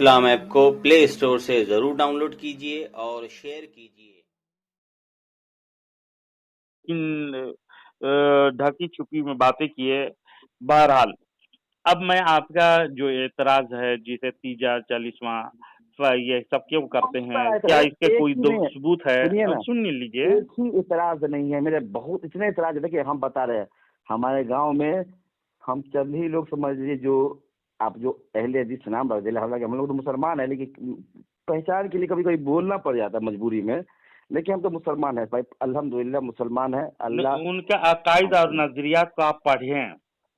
اسلام app کو پلے store سے ضرور ڈاؤن لوڈ کیجیے اور شیئر کیجیے۔ ڈھکی چھپی میں باتیں کیے۔ بہرحال اب میں آپ کا جو اعتراض ہے جسے تیجا 40واں یہ سب کیوں کرتے ہیں، کیا اس کے کوئی ثبوت ہے؟ سن لیجیے۔ ایک ہی اعتراض نہیں ہے میرے، بہت اتنے اعتراض ہے کہ ہم بتا رہے ہیں ہمارے گاؤں میں ہم چند ہی لوگ سمجھ لیجیے، جو آپ جو اہل حدیث نام رضی اللہ عنہ، ہم لوگ تو مسلمان ہیں لیکن پہچان کے لیے کبھی کبھی بولنا پڑ جاتا ہے مجبوری میں، لیکن ہم تو مسلمان ہیں بھائی، الحمدللہ مسلمان ہیں۔ اللہ ان کا عقائد اور نظریات کو آپ پڑھیں،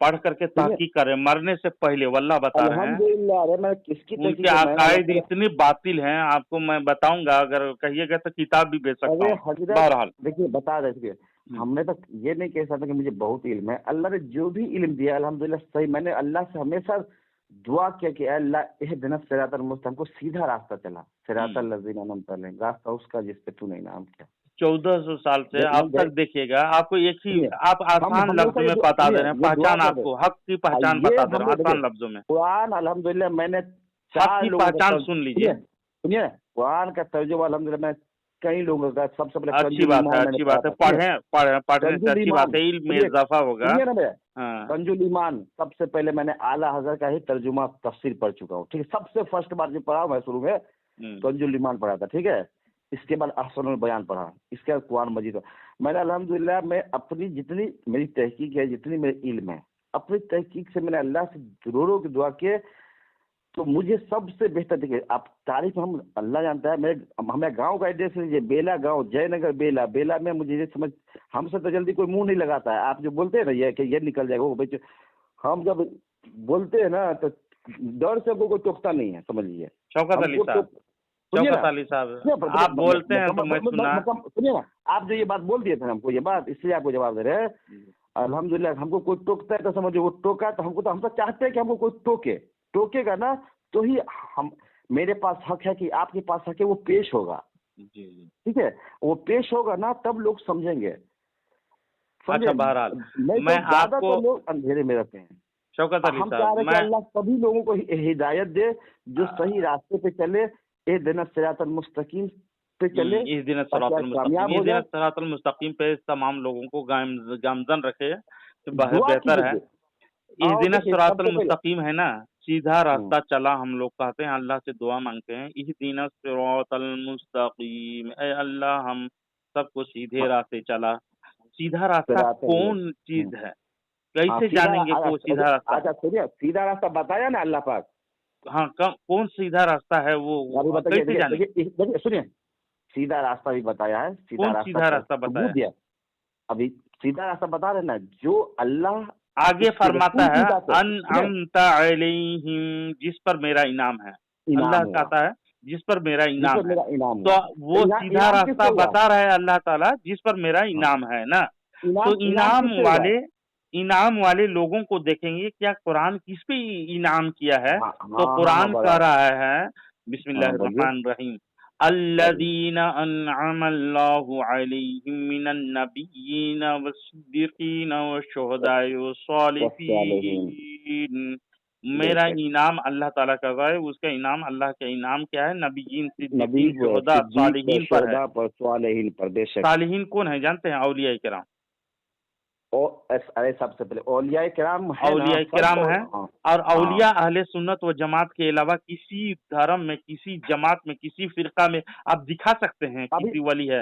پڑھ کر کے تحقیق کریں مرنے سے پہلے، واللہ بتا رہے ہیں الحمدللہ۔ میں کس کی ان کے عقائد اتنے باطل ہیں، آپ کو میں بتاؤں گا، اگر کہیے گا تو کتاب بھی بیچ سکتا ہوں۔ بہرحال دیکھیے بتا رہے ہم نے تو یہ نہیں کہہ سکتا کہ مجھے بہت علم ہے، اللہ نے جو بھی علم دیا الحمدللہ صحیح۔ میں نے اللہ سے ہمیشہ دعا کیا کہ اے اللہ اہدنا الصراط المستقیم، کو سیدھا راستہ چلا، صراط الذین انعمت علیہم، راستہ اس کا جس پہ تو نے انعام کیا۔ 1400 سال سے اب تک دیکھیے گا، آپ کو ایک ہی آپ آسان لفظ میں بتا دے رہے ہیں، پہچان آپ کو حق کی پہچان بتا دے رہے ہیں آسان لفظوں میں۔ قرآن الحمدللہ میں نے حق کی پہچان سن لیجیے، سنیے قرآن کا ترجمہ الحمدللہ میں کئی لوگوں کا سب سے پہلے اچھی بات ہے، اچھی بات ہے، پڑھنے سے اچھی بات ہے، علم میں اضافہ ہوگا۔ کنز الایمان سب سے پہلے میں نے اعلیٰ حضرت کا ہی ترجمہ تفسیر پڑھ چکا ہوں، ٹھیک ہے، سب سے فرسٹ بار جو پڑھا میں شروع میں کنز الایمان پڑھا تھا، ٹھیک ہے، اس کے بعد احسن البیان پڑھا، اس کے بعد قرآن مجید۔ میں نے الحمدللہ میں اپنی جتنی میری تحقیق ہے، جتنی میرے علم ہے، اپنی تحقیق سے میں نے اللہ سے رو کی دعا کی، تو مجھے سب سے بہتر دیکھیے آپ تعریف ہم اللہ جانتا ہے۔ ہمیں گاؤں کا ایڈریس لیجیے، بیلا گاؤں، جے نگر بیلا۔ بیلا میں مجھے یہ سمجھ ہم سے تو جلدی کوئی منہ نہیں لگاتا ہے، آپ جو بولتے ہیں نا یہ کہ یہ نکل جائے گا وہ بچے، ہم جب بولتے ہیں نا تو ڈر سے کوئی ٹوکتا نہیں ہے، سمجھ لیجیے۔ شوکت علی صاحب آپ بولتے ہیں تو میں سنا، سنیے نا، آپ جو یہ بات بول دیے تھے ہم کو یہ بات، اس لیے آپ کو جواب دے رہے ہیں۔ الحمدللہ ہم کو کوئی ٹوکتا ہے تو سمجھے وہ ٹوکا، تو ہم تو چاہتے ہیں کہ ہم کو کوئی ٹوکے گا نا تو ہی ہم، میرے پاس حق ہے کہ آپ کے پاس حق ہے، وہ پیش ہوگا، ٹھیک ہے، وہ پیش ہوگا نا تب لوگ سمجھیں گے۔ اچھا بہرحال میں زیادہ تر لوگ اندھیرے میں رہتے ہیں، شوکت علی ہم چاہ رہے ہیں کہ اللہ سبھی لوگوں کو ہدایت دے جو صحیح راستے پہ چلے، اہدنا الصراط المستقیم پہ چلے، اہدنا الصراط المستقیم پہ تمام لوگوں کو گامزن رکھے تو بہتر ہے۔ اہدنا الصراط المستقیم ہے نا، سیدھا راستہ چلا، ہم لوگ کہتے ہیں اللہ سے دعا مانگتے ہیں اہدنا الصراط المستقیم، اے اللہ ہم سب کو سیدھے راستے چلا۔ سیدھا راستہ کون چیز ہے، کیسے جانیں گے وہ سیدھا راستہ؟ اچھا سنیے، سیدھا راستہ بتایا نا اللہ پاک، ہاں کون سیدھا راستہ ہے وہ کیسے جانیں گے؟ سنیے سیدھا راستہ بھی بتایا ہے، سیدھا راستہ بتایا، ابھی سیدھا راستہ بتا رہے نا، جو اللہ آگے فرماتا ہے انعمت علیہم، جس پر میرا انعام ہے، اللہ کہتا ہے جس پر میرا انعام ہے، تو وہ سیدھا راستہ بتا رہا ہے اللہ تعالیٰ جس پر میرا انعام ہے نا۔ تو انعام والے لوگوں کو دیکھیں گے، کیا قرآن کس پہ انعام کیا ہے؟ تو قرآن کہہ رہا ہے بسم اللہ الرحمن الرحیم، الذین انعم اللہ علیہم من النبیین والصدیقین والشہداء والصالحین۔ میرا انعام اللہ تعالیٰ کا ہے، اس کا انعام اللہ کا انعام کیا ہے؟ نبیین، صدیقین، شہداء، صالحین پر ہے۔ صالحین کون ہے جانتے ہیں؟ اولیاء کرام۔ سب سے پہلے اولیاء کرام ہیں، اور اولیاء اہل سنت و جماعت کے علاوہ کسی دھرم میں، کسی جماعت میں، کسی فرقہ میں آپ دکھا سکتے ہیں کسی ولی ہے؟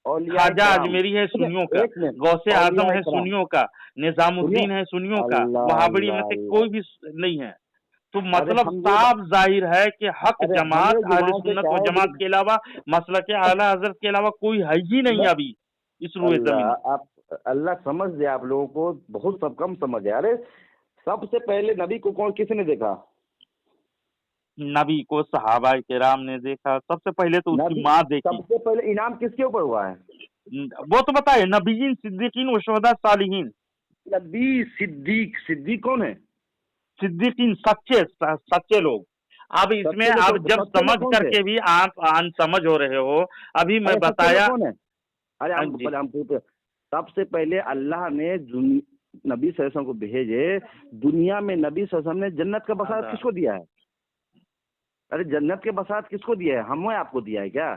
خواجہ اجمیری ہے سنیوں کا، غوث اعظم ہے سنیوں کا، نظام الدین ہے سنیوں کا، وہابڑی میں سے کوئی بھی نہیں ہے۔ تو مطلب صاف ظاہر ہے کہ حق جماعت اہل سنت و جماعت کے علاوہ، مسلک اعلیٰ حضرت کے علاوہ کوئی ہے ہی نہیں ابھی اس روئے زمین۔ اللہ سمجھ دے، آپ لوگوں کو بہت سب کم سمجھ ہے۔ ارے سب سے پہلے نبی کو کس نے دیکھا؟ نبی کو صحابہ کرام نے دیکھا، سب سے پہلے تو اس کی ماں دیکھی۔ سب سے پہلے انعام کس کے اوپر ہوا ہے؟ وہ تو بتائے، نبیین، صدیقین و شہداء، صالحین۔ نبی، صدیق کون ہے؟ صدیقین سچے لوگ۔ اب اس میں آپ جب سمجھ کر کے بھی آپ ان سمجھ ہو رہے ہو، ابھی میں بتایا۔ سب سے پہلے اللہ نے نبی صلی اللہ علیہ وسلم کو بھیجے، دنیا میں نبی صلی اللہ علیہ وسلم نے جنت کا بسارت کس کو دیا ہے؟ ارے جنت کے بساط کس کو دیا ہے؟ ہم نے آپ کو دیا ہے کیا؟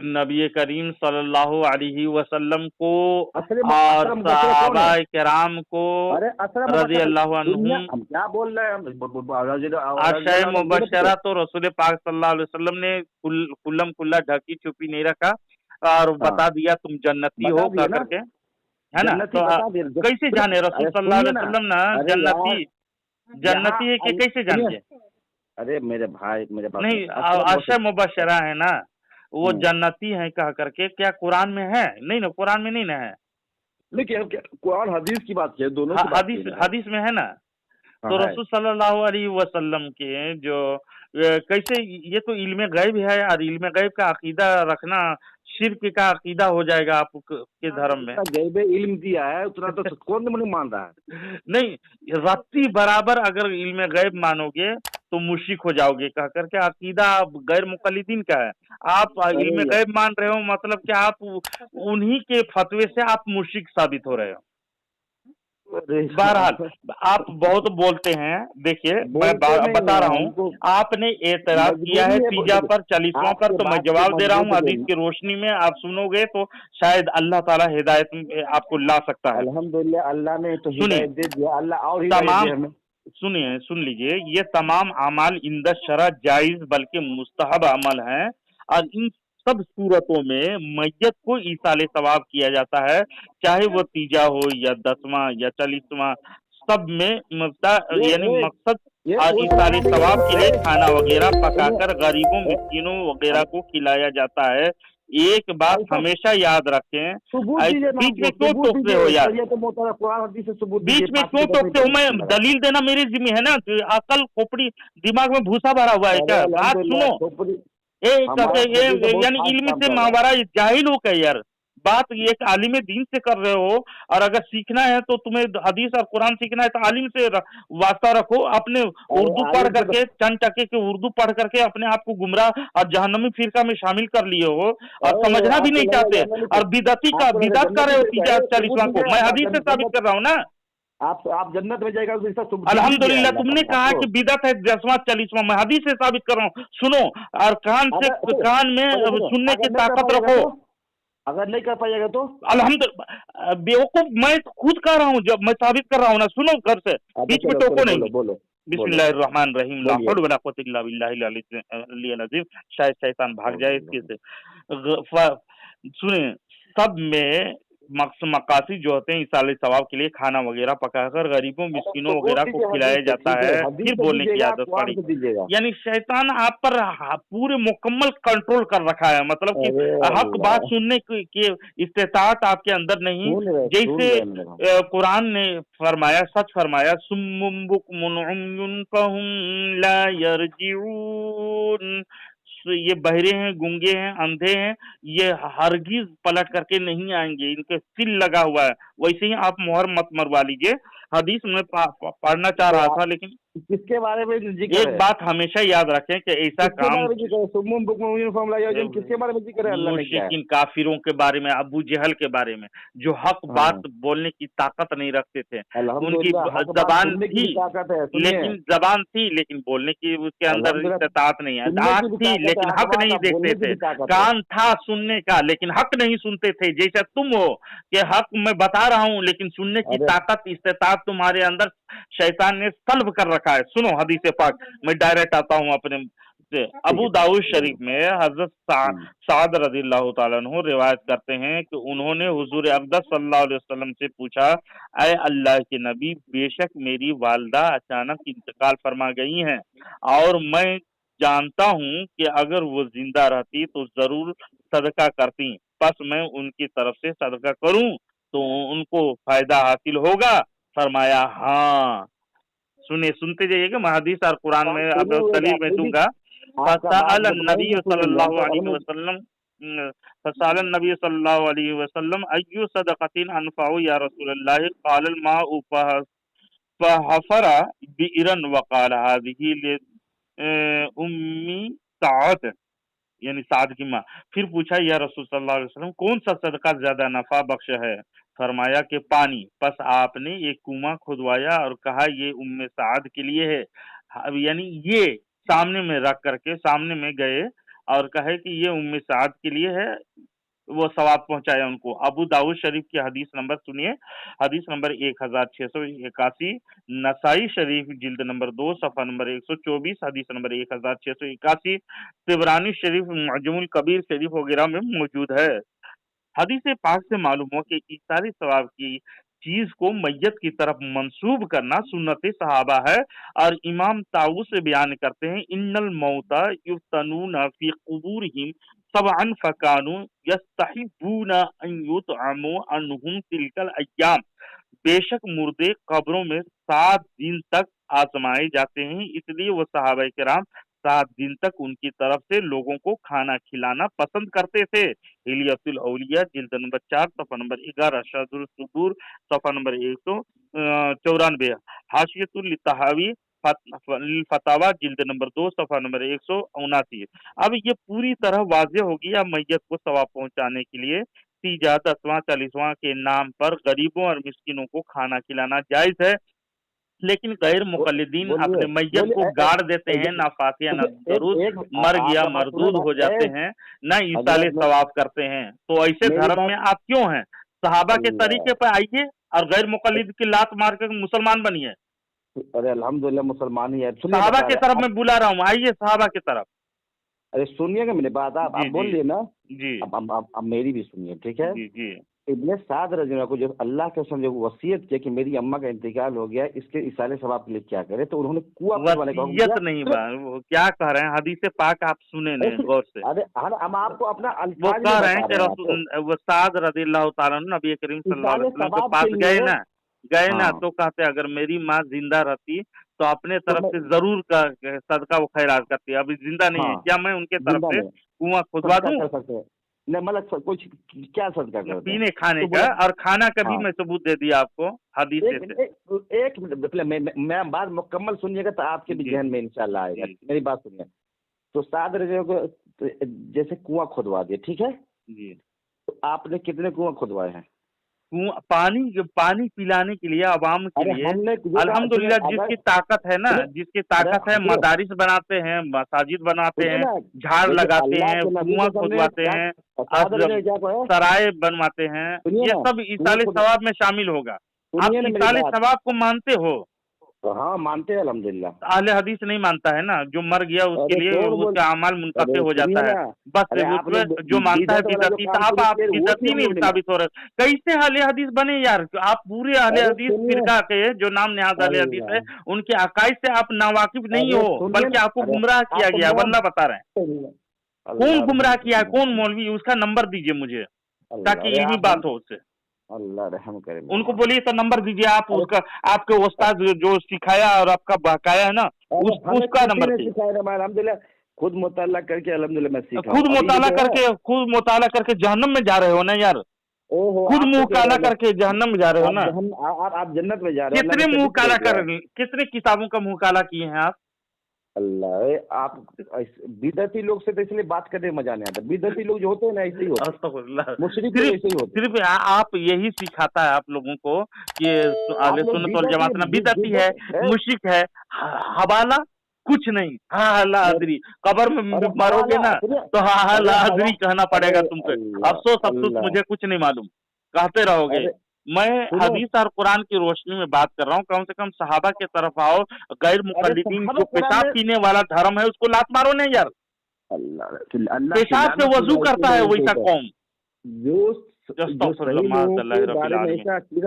نبی کریم صلی اللہ علیہ وسلم کو اصل اور اصل مبشرہ کون صحابہ ہے؟ کرام کو ارے اصل رضی اللہ دنیا عنہم. ہم کیا بول رہے ہیں؟ عشر مبشرہ تو رسول پاک صلی اللہ علیہ وسلم نے کلم کلا ڈھکی چھپی نہیں رکھا اور بتا دیا تم جنتی ہو بتا کر دیا کے، ہے نا؟ جنتی تو بتا دیا۔ کیسے جانے رسول صلی اللہ علیہ وسلم نا ارے جنتی جنتی ہے کہ کیسے جان گے؟ ارے میرے بھائی میرے بات نہیں، عشر مبشرہ ہے نا وہ جنتی ہیں کہہ کر کے، کیا قرآن میں ہے؟ نہیں نا، قرآن میں نہیں نا ہے، لیکن قرآن حدیث کی بات ہے، دونوں کی بات ہے۔ حدیث میں ہے نا۔ تو رسول صلی اللہ علیہ وسلم کے جو کیسے، یہ تو علم غیب ہے، اور علم غیب کا عقیدہ رکھنا شرک کا عقیدہ ہو جائے گا آپ کے دھرم میں۔ غیب علم دیا ہے اتنا تو کون نہیں مان رہا ہے؟ نہیں، رتی برابر اگر علم غیب مانو گے تو مشرک ہو جاؤ گے کہہ کر کے عقیدہ غیر مقلدین کا ہے۔ آپ علم غیب مان رہے ہو مطلب کہ آپ انہی کے فتوے سے آپ مشرک ثابت ہو رہے ہو۔ بہرحال آپ بہت بولتے ہیں، دیکھیے میں بتا رہا ہوں، آپ نے اعتراض کیا ہے تیجا پر 40واں پر، تو میں جواب دے رہا ہوں حدیث کی روشنی میں، آپ سنو گے تو شاید اللہ تعالیٰ ہدایت آپ کو لا سکتا ہے۔ الحمدللہ اللہ نے تو ہدایت دے دیا، اللہ اور ہدایت دے ہمیں۔ سنیے، سن لیجئے، یہ تمام اعمال عند الشرع جائز بلکہ مستحب عمل ہیں، اور ان سب صورتوں میں میت کو ایصال ثواب کیا جاتا ہے، چاہے وہ تیجا ہو یا 10واں یا 40واں، سب میں یعنی مقصد اور ایصال ثواب کے لیے کھانا وغیرہ پکا کر غریبوں مسکینوں وغیرہ کو کھلایا جاتا ہے۔ ایک بات ہمیشہ یاد رکھیں، بیچ میں کیوں ٹوکتے ہو یار؟ بیچ میں کیوں ٹوکتے ہو؟ میں دلیل دینا میری ذمہ ہے نا، عقل کھوپڑی دماغ میں بھوسا بھرا ہوا ہے کیا؟ بات سنو، یعنی علم سے ماورا جاہل ہو کیا یار؟ بات ایک عالم دین سے کر رہے ہو، اور اگر سیکھنا ہے تو تمہیں حدیث اور قرآن سیکھنا ہے تو عالم سے واسطہ رکھو۔ اپنے اردو پڑھ کر کے چند ٹکے کے اردو پڑھ کر کے اپنے آپ کو گمراہ اور جہنمی فرقہ میں شامل کر لیے ہو، اور سمجھنا بھی نہیں چاہتے، اور بدعت کر رہے ہو تیجا 40واں کو۔ میں حدیث سے ثابت کر رہا ہوں نا، آپ جنت میں جائے گا۔ الحمدللہ تم نے کہا کہ بدعت ہے 10واں 40واں، میں حدیث سے ثابت کر رہا ہوں۔ سنو، اور کان میں سننے کی طاقت رکھو۔ اگر نہیں کر پائے گا تو الحمدللہ بیوقوف میں خود کہہ رہا ہوں، جب میں ثابت کر رہا ہوں نا، سنو گھر سے، بیچ میں ٹوکو نہیں۔ بسم اللہ الرحمن الرحیم، لا حول ولا قوت الا باللہ العلی العظیم۔ شاید شیطان بھاگ جائے اس کے سے۔ سنیں، سب میں مقاصد جو ہوتے ہیں ایصال ثواب کے لیے کھانا وغیرہ پکا کر غریبوں مسکینوں وغیرہ کو کھلایا جاتا ہے، پھر بولنے کی عادت پڑی۔ یعنی شیطان آپ پر پورے مکمل کنٹرول کر رکھا ہے، مطلب کہ حق بات سننے کی استطاعت آپ کے اندر نہیں۔ جیسے قرآن نے فرمایا، سچ فرمایا، صم بکم عمی فہم لا یرجعون، یہ بہرے ہیں، گونگے ہیں، اندھے ہیں، یہ ہرگز پلٹ کر کے نہیں آئیں گے، ان کے سل لگا ہوا ہے۔ ویسے ہی آپ مہر مت مروا لیجئے۔ حدیث میں پڑھنا چاہ رہا تھا، لیکن کس کے بارے میں ایک بات ہمیشہ یاد رکھیں کہ ایسا کام کس کے بارے میں ذکر ہے؟ مشرکین کافروں کے بارے میں، ابو جہل کے بارے میں، جو حق بات بولنے کی طاقت نہیں رکھتے تھے۔ ان کی زبان تھی لیکن لیکن بولنے کی اس کے اندر استطاعت نہیں ہے، آنکھ تھی لیکن حق نہیں دیکھتے تھے، کان تھا سننے کا لیکن حق نہیں سنتے تھے۔ جیسا تم ہو کہ حق میں بتا رہا ہوں لیکن سننے کی طاقت استطاعت تمہارے اندر شیطان نے سلب کر رکھا ہے۔ سنو حدیث پاک، میں ڈائریکٹ آتا ہوں اپنے سے۔ ابو داؤد شریف میں حضرت سعد رضی اللہ تعالیٰ عنہ روایت کرتے ہیں کہ انہوں نے حضور اقدس صلی اللہ علیہ وسلم سے پوچھا، اے اللہ کے نبی، بے شک میری والدہ اچانک انتقال فرما گئی ہیں، اور میں جانتا ہوں کہ اگر وہ زندہ رہتی تو ضرور صدقہ کرتی، پس میں ان کی طرف سے صدقہ کروں تو ان کو فائدہ حاصل ہوگا؟ فرمایا ہاں۔ سنتے جائیے گا، میں حدیث اور قرآن میں اب دلیل میں دوں گا۔ فسأل النبی صلی اللہ علیہ وسلم ای صدقۃ انفع یا رسول اللہ؟ قال الماء فحفر بئرا وقال هذه لأم سعد، یعنی سعد کی ماں۔ پھر پوچھا، یا رسول صلی اللہ علیہ وسلم، کون سا صدقہ زیادہ نفع بخش ہے؟ فرمایا کہ پانی۔ پس آپ نے ایک کنواں کھدوایا اور کہا، یہ ام سعد کے لیے ہے، یعنی یہ सामने में रख करके सामने में गए और कहे कि ये उम्मे साद के लिए है, वो सवाब पहुंचाया उनको। अबू दाऊद शरीफ की हदीस नंबर सुनिए, हदीस नंबर 1681, नसाई शरीफ जिल्द नंबर 2 सफ़ा नंबर 124, हदीस नंबर 1681, तिबरानी शरीफ मुअज्जमुल कबीर शरीफ वगैरह में मौजूद है। हदीस पाक से मालूम हो कि इसारे सवाब की चीज को मैयत की तरफ मंसूब करना सुन्नत सहाबा है। और इमाम ताऊस से बयान करते हैं, इन्नल मौता युफ्तनूना फी कुबूरिहिम सबअन फकानू यस्तहिबूना अन युतअमू अन्हुम तिलकल अय्याम। बेशक मुर्दे कब्रों में 7 दिन तक आजमाए जाते हैं, इसलिए वो सहाबा किराम 7 दिन तक उनकी तरफ से लोगों को खाना खिलाना पसंद करते थे। हिलियतुल औलिया जिल्द नंबर 4 सफ़ा नंबर 11, शादुल सुबूर सफ़ा नंबर 194, हाशियतुल तहावी फतावा जिल्द नंबर 2 सफ़ा नंबर 179। अब ये पूरी तरह वाज़ेह हो गया मैयत को सवाब पहुंचाने के लिए 30, 10वां 40वां के नाम पर गरीबों और मिस्किनों को खाना खिलाना जायज है, लेकिन गैर मुकल्लिदीन अपने मैयत को गाड़ देते हैं, ना फातिहा ना दरूद, मर गया मरदूद हो जाते हैं, ना इसाले सवाब करते हैं। तो ऐसे धर्म में आप क्यों हैं? सहाबा के तरीके पर आइए और गैर मुकल्लिद की लात मार कर मुसलमान बनिए। अरे अल्हम्दुलिल्लाह मुसलमान ही है। सहाबा की तरफ मैं बुला रहा हूँ, आइए सहाबा की तरफ। अरे सुनिएगा मेरी बात, आप बोलिए ना जी। अब मेरी भी सुनिए, ठीक है जी। इब्ने साद रज़ियल्लाहु को जब अल्लाह के रसूल जो वसीयत किया कि मेरी अम्मा का इंतकाल हो गया, इसके इसाले सवाब के लिए क्या करे, तो उन्होंने कुआं खुदवाने का वसीयत नहीं वो क्या कह रहे हैं, हदीस पाक आप सुने नहीं गौर से। अरे हम आपको अपना वो कह रहे हैं कि रसूल साद रज़ियल्लाहु ताला अन्हु नबी करीम सल्लल्लाहु अलैहि वसल्लम के पास गए ना तो कहते अगर मेरी माँ जिंदा रहती तो अपने तरफ से जरूर का सदका वो खैरात करती। अभी जिंदा नहीं है, क्या मैं उनके तरफ से कुआं खुदवा दूं? नहीं मतलब कुछ क्या सदका करते पीने खाने का और खाना का भी मैं सबूत दे दिया आपको हदीस से। एक मिनट मैं बात मुकम्मल सुनिएगा तो आपके भी जहन में इंशाल्लाह आएगा। मेरी बात सुनिए। तो साद रज़ियल्लाहु को जैसे कुआं खुदवा दिए, ठीक है जी, तो आपने कितने कुआं खुदवाए हैं? पानी पिलाने के लिए आवाम के लिए अल्हम्दुलिल्लाह जिसकी ताकत है ना, जिसकी ताकत है, मदारिस बनाते हैं, मसाजिद बनाते हैं, झाड़ लगाते हैं, कुआं खुदवाते हैं, सराय बनवाते हैं, ये सब इसाले सवाब में शामिल होगा। आप इसाले सवाब को मानते हो? तो हाँ मानते हैं अल्हम्दुलिल्लाह। अहले हदीस नहीं मानता है ना, जो मर गया उसके लिए उसका अमाल मुनक़ते हो जाता है। बस जो मानता है बिदअती, साहब आप बिदअती नहीं साबित हो रहे। कैसे अहले हदीस बने यार? आप पूरे अहले हदीस फिरका के जो नाम नेहाद अहले हदीस है उनके अकाइद से आप नावाकिफ नहीं हो, बल्कि आपको गुमराह किया गया। वल्लाह बता रहे हैं। कौन गुमराह किया है, कौन मौलवी? उसका नंबर दीजिए मुझे ताकि इल्मी बात हो उससे। अल्लाह रहम करे। उनको बोलिए तो नंबर दीजिए आप, उसका आपके उस्ताद जो सिखाया और आपका बहकाया है ना उसका नंबर अल्हम्दुलिल्लाह खुद मुताला करके अल्हम्दुलिल्लाह मैं सीखा। खुद मुताला करके जहन्नम में जा रहे हो ना यार। खुद मुंह काला करके जहन्नम में जा रहे हो ना। आप जन्नत में जा रहे हो। कितने मुंह काला कर, कितने किताबों का मुंह काला किए हैं आप? अल्लाह आप बिदअती लोग से तो इसलिए बात करने में मजा नहीं आता। बिदअती लोग जो होते हैं ना ऐसे ही होते हैं, मुशरिक ऐसे ही होते हैं। सिर्फ आप यही सिखाता है आप लोगों को कि अहले सुन्नत वल जमात ना बिदअती है, मुशरिक है, हवाला कुछ नहीं। हाँ लादरी कब्र में मरोगे ना तो हाँ लादरी कहना पड़ेगा तुमको। अफसोस मुझे कुछ नहीं मालूम कहते रहोगे। मैं हदीस और कुरान की रोशनी में बात कर रहा हूँ। कम से कम सहाबा के तरफ आओ। गैर मुकल्लिदीन जो पेशाब पीने वाला धर्म है उसको लात मारो नहीं यार। पेशाब से वजू करता है वैसा कौम जो ऐसा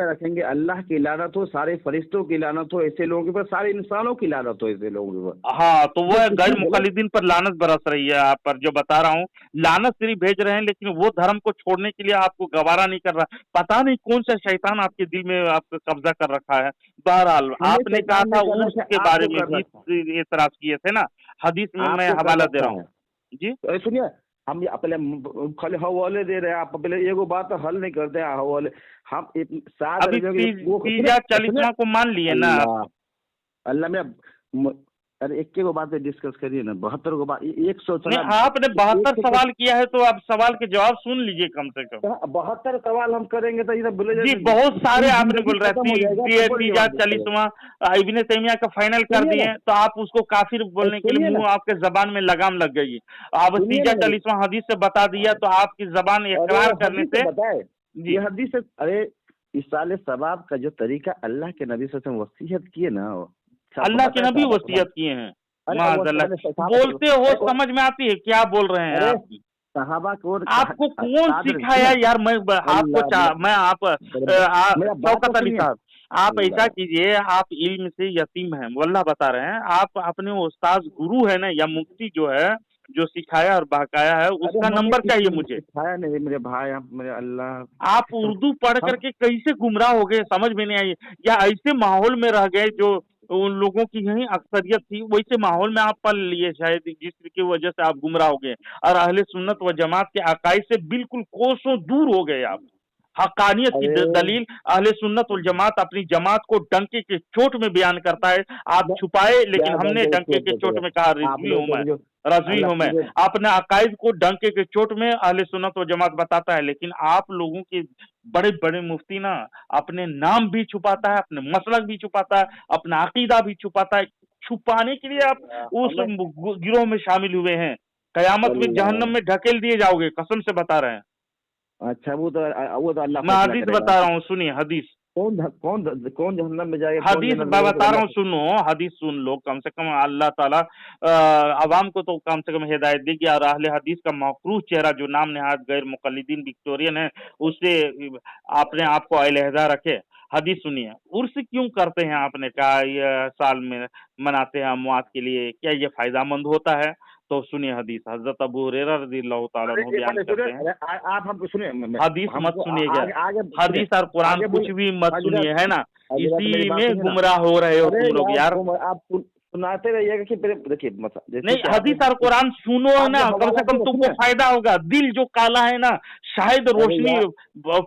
रखेंगे। अल्लाह की लानत हो, सारे फरिश्तों की लानत हो ऐसे लोगों के ऊपर, सारे इंसानों की लानत हो ऐसे लोगों के ऊपर। हाँ तो वो गैर मुकल्लिदीन पर लानत बरस रही है। आप पर जो बता रहा हूँ लानत सिर्फ भेज रहे हैं, लेकिन वो धर्म को छोड़ने के लिए आपको गवारा नहीं कर रहा। पता नहीं कौन सा शैतान आपके दिल में आपको कब्जा कर रखा है। बहरहाल आपने कहा था उसके बारे में भी एतराज किए थे ना, हदीस में मैं हवाला दे रहा हूँ जी। सुनिए हम पहले खाली हवाले दे रहे हैं, आप पहले एगो बात हल नहीं करते हैं हवाले। हम अभी 30 40 को मान लिए ना। अल्लाह में अरे एक को बात डिस्कस करिए ना, 72 को बात 100 नहीं, आपने 72 सवाल किया है तो आप सवाल के जवाब सुन लीजिए कम से कम। 72 सवाल हम करेंगे तो इधर बोले जी बहुत सारे आपने बोल रहे तीजा 40वां इब्न तैमिया का फाइनल कर दिए, तो आप उसको काफिर बोलने के लिए मुंह आपके जबान में लगाम लग गई। अब तीजा 40वां हदीस से बता दिया तो आपकी जबान इकरार करने से ये हदीस। अरे इसाले सवाब का जो तरीका अल्लाह के नबी से वसीयत किए ना, अल्लाह के नबी वसीयत किए हैं, बोलते हो समझ में आती है क्या बोल रहे हैं आप? सहाबा को आपको कौन सिखाया यार? मैं शौकत अली साहब, आप ऐसा कीजिए, आप इल्म से यतीम हैं, वल्लाह बता रहे हैं, आप अपने उस्ताद गुरु है ना या मुफ्ती जो है जो सिखाया और बहकाया है उसका नंबर चाहिए मुझे। सिखाया नहीं मेरे भाई, आप मेरे अल्लाह। आप उर्दू पढ़ करके कैसे गुमराह हो गए समझ में नहीं आई, या ऐसे माहौल में रह गए जो उन लोगों की यही अक्सरियत थी, वैसे माहौल में आप पल लिए शायद, जिसकी वजह से आप गुमराह हो गए और अहले सुन्नत व जमात के अकाईद से बिल्कुल कोसों दूर हो गए आप। हकानियत की दलील अहले सुन्नत वल जमात अपनी जमात को डंके के चोट में बयान करता है, आप छुपाए, लेकिन हमने डंके के चोट में कहा रज़वी हूं मैं। अपने अकाईद को डंके के चोट में अहले सुन्नत व जमात बताता है, लेकिन आप लोगों के बड़े बड़े मुफ्ती ना अपने नाम भी छुपाता है, अपने मसलक भी छुपाता है, अपना अकीदा भी छुपाता है। छुपाने के लिए आप उस गिरोह में शामिल हुए हैं, कयामत में जहन्नम में ढकेल दिए जाओगे, कसम से बता रहे हैं। अच्छा वो तो अल्लाह, मैं हदीस बता रहा हूँ, सुनिए हदीस। कौन जहन्नम में जाएगा? हदीस मैं बता रहा हूँ, सुनो हदीस सुन लो, कम से कम अल्लाह ताला अवाम को तो कम से कम हिदायत देगी। और अहले हदीस का मौकरूह चेहरा जो नाम नहायत गैर मुकल्लिदीन विक्टोरियन है, उससे अपने आप को अलहदा रखे। हदीस सुनिए, उर्स क्यों करते हैं? आपने कहा ये साल में मनाते हैं अमवात के लिए, क्या ये फायदामंद होता है? तो सुनिए हदीस, हजरत अबू हुरैरा रज़ियल्लाहु ताला अन्हु बयान करते हैं। आप हमको सुनिए, हदीस मत सुनिएगा, हदीस और कुरान कुछ भी मत सुनिए, है ना, इसी में गुमराह हो रहे हो तुम लोग यार। आप सुनाते रहिएगा कि देखिए नहीं, हदीस और कुरान सुनो ना, कम से कम तुमको फायदा होगा। दिल जो काला है ना, शायद रोशनी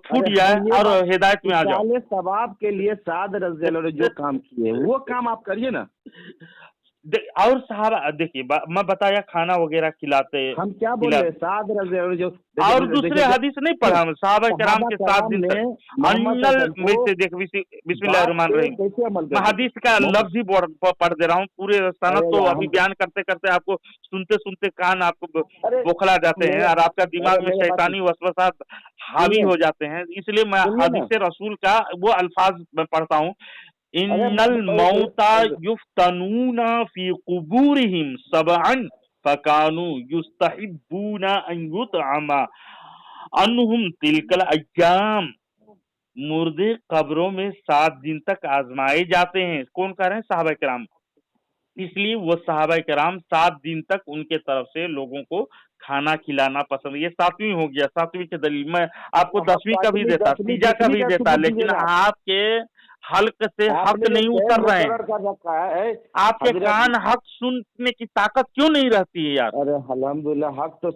फूट जाए और हिदायत में आ जाओ। सवाब के लिए साद रज़ियल्लाहु जो काम किए वो काम आप करिए ना। और सहाबा देखिए, मैं बताया खाना वगैरह खिलाते, हम क्या बोले साद रज़ियल्लाहु जो, और दूसरे हदीस नहीं पढ़ा हम, सहाबा किराम के 7 दिन तक अन्नल में से देख, बिस्मिल्लाहिर्रहमानिर्रहीम, मैं हदीस का लफ्ज ही पढ़ दे रहा हूँ, पूरे सनद तो अभी बयान करते करते आपको सुनते सुनते कान आपको बौखला जाते हैं और आपका दिमाग में शैतानी वसवसात हावी हो जाते हैं। इसलिए मैं हदीस रसूल का वो अल्फाज में पढ़ता हूँ, इन्नल मौता युफ्तनूना फी कुबूरिहिम सबअन फकानू युस्तहिब्बूना अन युतअमा अन्हुम तिलकल अय्याम। मुर्दे कब्रों में 7 दिन तक आजमाए जाते हैं। कौन कह रहे हैं? सहाबा किराम। इसलिए वो सहाबा किराम 7 दिन तक उनके तरफ से लोगों को खाना खिलाना पसंद। ये 7वीं हो गया, 7वीं के दलील मैं आपको 10वीं का भी देता, तीजा का भी देता, लेकिन आपके हल्क से हक नहीं उतर रहे हैं। आपके कान हक सुनने की ताकत क्यों नहीं रहती है यार? अरे अल्हम्दुलिल्लाह हक तो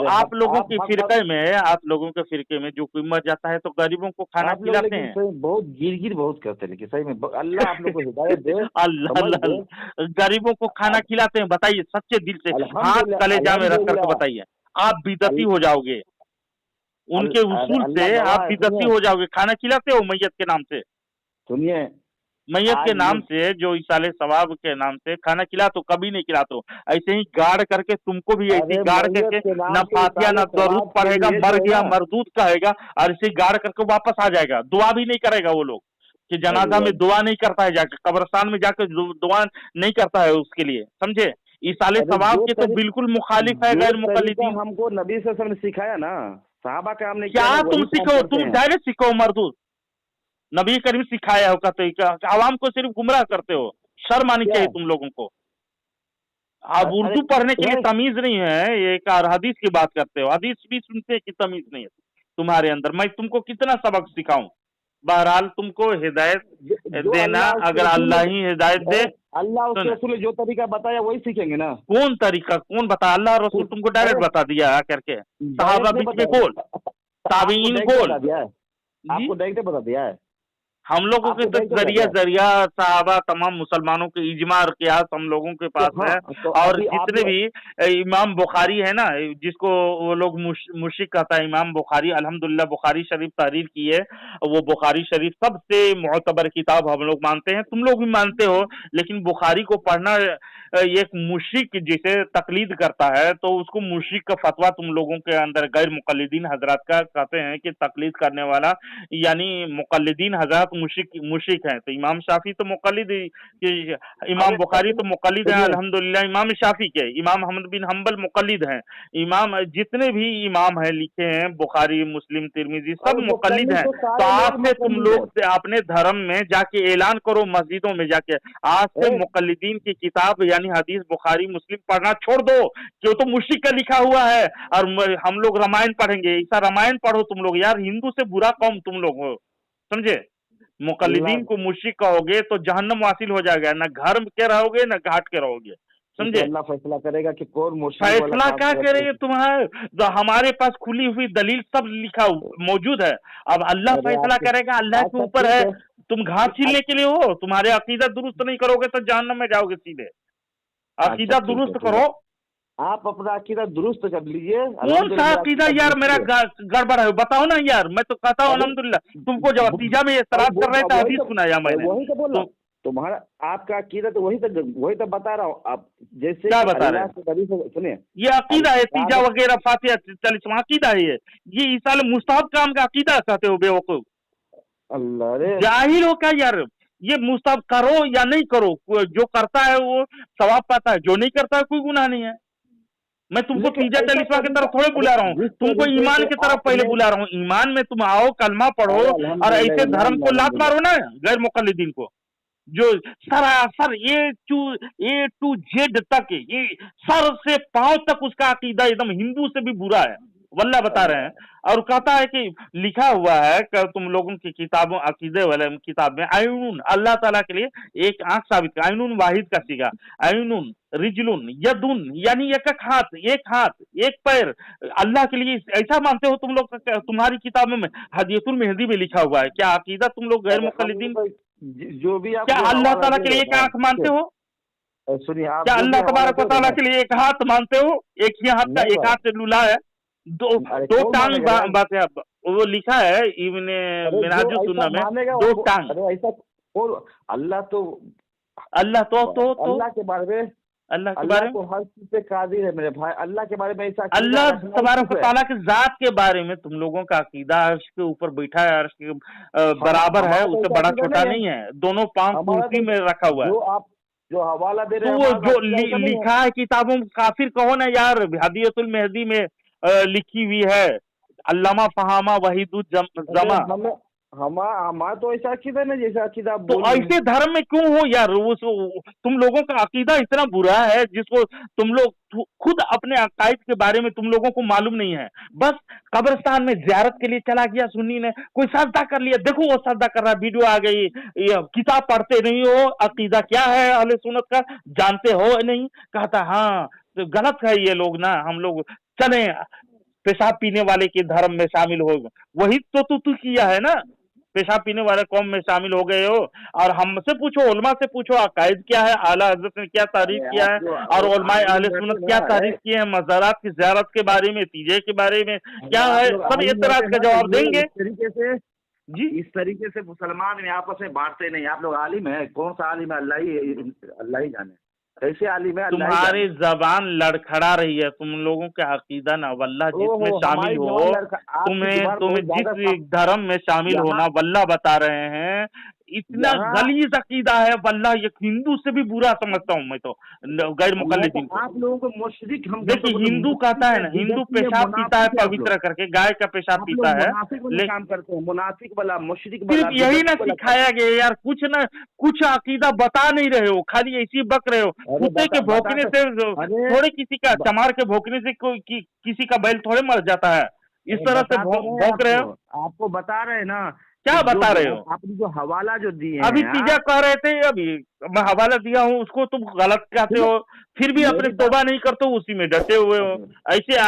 आप लोगों के फिरके में, आप लोगों के फिरके में जो कोई मर जाता है तो गरीबों को खाना खिलाते हैं। बहुत गिर बहुत करते हैं, लेकिन सही में अल्लाह आप लोग को हिदायत दे। अल्लाह गरीबों को खाना खिलाते हैं। बताइए सच्चे दिल से, हाथ कलेजा में रख करके बताइए, आप बिदती हो जाओगे। उनके उसूल से आप बिदती हो जाओगे। खाना खिलाते हो मैयत के नाम से, सुनिए मैयत के नाम से, जो इसाले सवाब के नाम से खाना खिलाते हो, कभी नहीं खिलाते हो। ऐसे ही गाड़ करके तुमको भी ऐसे गाड़ करके ना फातिया ना दरूद पढ़ेगा, मर गया मरदूद कहेगा, और ऐसे गाड़ करके वापस आ जाएगा। दुआ भी नहीं करेगा वो लोग, कि जनाजा में दुआ नहीं करता है, जाके कब्रिस्तान में जाकर दुआ नहीं करता है उसके लिए, समझे? इसाले सवाब के तो बिल्कुल मुखालिफ है गैर मुकल्लिदीन। हमको नबी सल्लल्लाहु अलैहि वसल्लम ने सिखाया ना, सहाबा का हमने क्या तुम सीखो, तुम डायरेक्ट सीखो मरदूद। नबी करीम सिखाया होगा तो आवाम को सिर्फ गुमराह करते हो। शर्म आनी चाहिए तुम लोगों को। आप उर्दू पढ़ने के लिए तमीज नहीं है, एक हदीस की बात करते हो, हदीस भी सुनते हैं कि तमीज नहीं है तुम्हारे अंदर। मैं तुमको कितना सबक सिखाऊं? बहरहाल तुमको हिदायत देना, अगर अल्लाह ही हिदायत दे, अल्लाह उसके रसूल ने जो तरीका बताया वही सीखेंगे ना। कौन तरीका? कौन बता? अल्लाह रसूल तुमको डायरेक्ट बता दिया करके? सहाबा बीच में बोल, ताबीइन बोल, आपको डायरेक्ट बता दिया है। हम लोगों के तो जरिया साहबा तमाम मुसलमानों के इजमा और कियास हम लोगों के पास है। और जितने भी इमाम बुखारी है ना, जिसको वो लोग मुशिक कहता है, इमाम बुखारी, अल्हम्दुलिल्लाह बुखारी शरीफ तहरीर की है, वो बुखारी शरीफ सबसे मुअतबर किताब हम लोग मानते हैं, तुम लोग भी मानते हो। लेकिन बुखारी को पढ़ना एक मुशिक जिसे तकलीद करता है तो उसको मुशिक का फतवा तुम लोगों के अंदर गैर मुकल्लिदीन हजरात का कहते हैं कि तकलीद करने वाला यानी मुकल्लिदीन हजरात मुशिक हैं। तो इमाम शाफी तो मुकल्लिद, इमाम बुखारी तो मुकल्लिद हैं अल्हम्दुलिल्लाह इमाम शाफी के, इमाम अहमद बिन हम्बल मुकल्लिद हैं, इमाम जितने भी इमाम हैं लिखे हैं बुखारी मुस्लिम तिरमिजी सब मुकल्लिद हैं। तो आज से तुम लोग अपने धर्म में जाके ऐलान करो, मस्जिदों में जाके आज से मुकल्लिदीन की किताब यानी हदीस बुखारी मुस्लिम पढ़ना छोड़ दो, क्यों तो मुशिक का लिखा हुआ है। और हम लोग रामायण पढ़ेंगे, ऐसा रामायण पढ़ो तुम लोग, यार हिंदू से बुरा कौम तुम लोग हो, समझे। मुकल्लिदीन को मुशिक कहोगे तो जहन्नम वासिल हो जाएगा, ना घर के रहोगे ना घाट के रहोगे, समझे। अल्लाह फैसला करेगा कि कौन मुशिक फैसला क्या करेंगे तुम्हारे, तो हमारे पास खुली हुई दलील सब लिखा मौजूद है। अब अल्लाह फैसला करेगा, अल्लाह के ऊपर है। तुम घास छीलने के लिए हो, तुम्हारे अकीदा दुरुस्त नहीं करोगे तो जहन्नम में जाओगे सीधे। अकीदा दुरुस्त करो, आप अपना अकीदा दुरुस्त कर लीजिए। कौन सा अकीदा यार मेरा गड़बड़ है बताओ ना यार, मैं तो कहता हूँ अल्हम्दुलिल्लाह। तुमको जब अतीजा में एतराज कर रहे थे हदीस सुनाया मैंने, वही तो बोल रहा हूँ तुम्हारा आपका अकीदा तो वही तो बता रहा हूँ। आप जैसे क्या बता रहे हैं, सुनिए, ये अकीदा है तीजा वगैरह फातिहा 40 अकीदा है ये इस साल मुस्ताहब काम का अकीदा कहते हो बेवकूफ। अल्लाह रे जाहिल हो क्या यार, ये मुस्ताहब करो या नहीं करो, जो करता है वो सवाब पाता है, जो नहीं करता है कोई गुनाह नहीं है। मैं तुमको तीजा 40 की तरफ थोड़े बुला रहा हूँ, तुमको ईमान की तरफ पहले बुला रहा हूँ। ईमान में तुम आओ, कलमा पढ़ो और ऐसे धर्म को लात मारो ना गैर मुकल्लिदीन को, जो सरासर ए टू जेड तक, ये सर से पांव तक उसका अकीदा एकदम हिंदू से भी बुरा है, वल्लाह बता रहे हैं। और कहता है कि लिखा हुआ है कि तुम लोगों की किताबों अकीदे वाले किताब में आयुन अल्लाह ताला के लिए एक आंख साबित कर, आयुन वाहिद का सीगा, आयुन रिजलुन यदुन यानी एक हाथ एक पैर अल्लाह के लिए, ऐसा मानते हो तुम लोग। तुम्हारी किताबों में हदियतुल मेहदी में लिखा हुआ है, क्या अकीदा तुम लोग गैर मुकल्लिदीन जो भी क्या अल्लाह ताला के लिए एक आंख मानते हो? सुनिए, क्या अल्लाह तबारक व तआला के लिए एक हाथ मानते हो? एक ही हाथ का, एक हाथ से लूला है, दो टांग बात है। वो लिखा है इब्ने मिनाजुस सुन्ना में, दो टांग। ऐसा अल्लाह तो अल्लाह के बारे में, अल्लाह के बारे में हर चीज पे कादिर है मेरे भाई। अल्लाह के बारे में ऐसा, अल्लाह तबारक व तआला के जात के बारे में तुम लोगों का अकीदा अर्श के ऊपर बैठा है, अर्श के बराबर है, उससे बड़ा छोटा नहीं है, दोनों पांव कुर्सी में रखा हुआ है। जो हवाला दे रहे हैं वो जो लिखा है किताबों में, काफिर कहो ना यार, हदियतुल मेहदी में लिखी हुई है, अल्लामा फहामा वहीदुज्जमा। हमारा तो ऐसा अकीदा नहीं जैसा अकीदा। तो ऐसे धर्म में क्यों हो यार? तुम लोगों का अकीदा इतना बुरा है जिसको तुम लोग खुद अपने अकायद के बारे में तुम लोगों को मालूम नहीं है। बस कब्रिस्तान में जियारत के लिए चला गया सुन्नी ने, कोई सजदा कर लिया, देखो वो सजदा कर रहा, वीडियो आ गई, ये किताब पढ़ते नहीं हो, अकीदा क्या है अहले सुन्नत का जानते हो नहीं, कहता हाँ तो गलत है ये लोग ना, हम लोग चले पेशाब पीने वाले के धर्म में शामिल हो, वही तो तू किया है ना, पेशाब पीने वाले कौम में शामिल हो गए हो। और हमसे पूछो, उलमा से पूछो, अकायद क्या है, आला हजरत ने क्या तारीफ किया है, और उलमाए अहले सुन्नत क्या तारीफ किए हैं, मज़ारात की ज़ियारत के बारे में, तीजे के बारे में क्या है, सब एतराज का जवाब देंगे। जी इस तरीके से मुसलमान में आपस में बांटते नहीं। आप लोग आलिम है, कौन सा आलिम है, अल्लाह ही जाने कैसे आलिम है। तुम्हारी जबान लड़खड़ा रही है, तुम लोगों के अकीदा ना वल्लाह जिसमें शामिल हो, तुम्हें जिस धर्म में शामिल होना वल्लाह बता रहे हैं, इतना गलीज अकीदा है वल्लाह, ये हिंदू से भी बुरा समझता हूँ मैं तो गैर मुकल्लिदीन को। आप लोगों को मुशरिक हम देखिए, हिंदू कहता है ना, हिंदू पेशाब पीता है पवित्र करके, गाय का पेशाब पीता है, काम करते हैं मुनाफिक वाला मुशरिक सिर्फ यही ना सिखाया गया यार, कुछ अकीदा बता नहीं रहे हो, खाली ऐसी बक रहे हो। कुत्ते के भौंकने से थोड़े, किसी का चमार के भौंकने से किसी का बैल थोड़े मर जाता है, इस तरह से भौंक रहे हो। आपको बता रहे ना, क्या बता रहे हो? आपने जो हवाला जो दिए अभी हैं, तीजा कह रहे थे, अभी मैं हवाला दिया हूँ, उसको तुम गलत कहते हो, फिर भी अपने तौबा नहीं करते हो, उसी में डटे हुए हो। ऐसे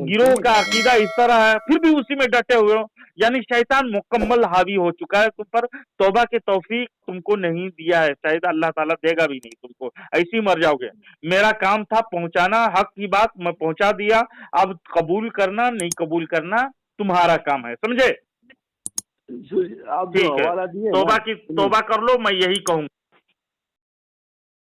गिरोह का अकीदा इस तरह है, फिर भी उसी में डटे हुए हो। यानी शैतान मुकम्मल हावी हो चुका है तुम पर, तौबा के तौफीक तुमको नहीं दिया है, शायद अल्लाह ताला देगा भी नहीं तुमको, ऐसे ही मर जाओगे। मेरा काम था पहुंचाना हक की बात, मैं पहुंचा दिया, अब कबूल करना नहीं कबूल करना तुम्हारा काम है, समझे? आप जो हवाला दिए तौबा कर लो, मैं यही कहूंगा।